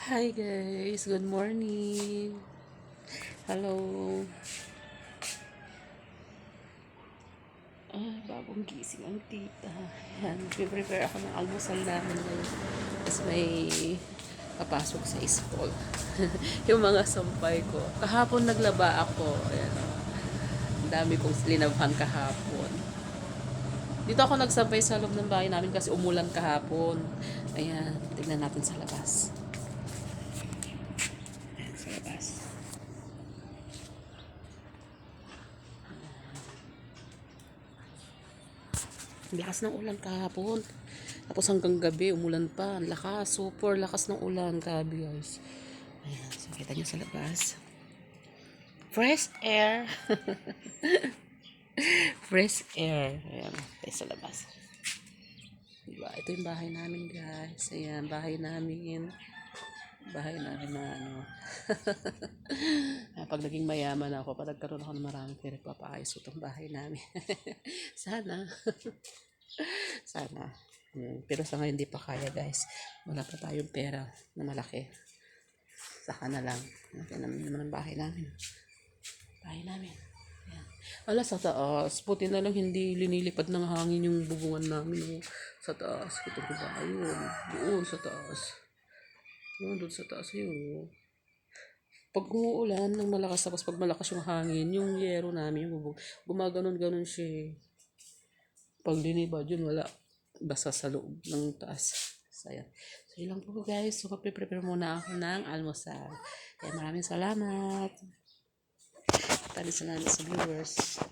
Hi guys, good morning. Hello. Bagong gising ang tita. Yan, prepare ako ng almusal namin ngayon. Tapos may papasok sa school. Yung mga sampay ko. Kahapon naglaba ako. Ayan. Ang dami kong linabhan kahapon. Dito ako nagsampay sa loob ng bahay namin kasi umulan kahapon. Ayan, tignan natin sa labas. Ayan, sa labas. Ang lakas ng ulan kahapon. Tapos hanggang gabi, umulan pa. Ang lakas, super lakas ng ulan. Grabe guys. Ayan, so kita nyo sa labas. Fresh air. Fresh air. Ayan, tayo sa labas. Diba? Ito yung bahay namin guys. Ayan, bahay namin. Bahay namin na ano. Pag naging mayaman ako, pag nagkaroon ako ng maraming pera, papaayos ko itong bahay namin. Sana. Sana. Pero sa ngayon hindi pa kaya guys. Wala pa tayong pera na malaki. Saka na lang. Natin naman ang bahay namin. Bahay namin. Ayan. Ala, sa taas. Puti na lang hindi linilipad ng hangin yung bubungan namin. Oh. Sa taas. Ito ko ba? Ayun. Doon sa taas. Doon sa taas. Ayun. Pag umuulan ng malakas, tapos pag malakas yung hangin, yung yero namin, yung bubong, gumaganon-ganon siya. Pag linibad yun, wala. Basta sa loob ng taas. So, ayan. So, yun lang po guys. So, prepare muna ako ng almusal. Kaya maraming salamat. Maraming salamat sa viewers.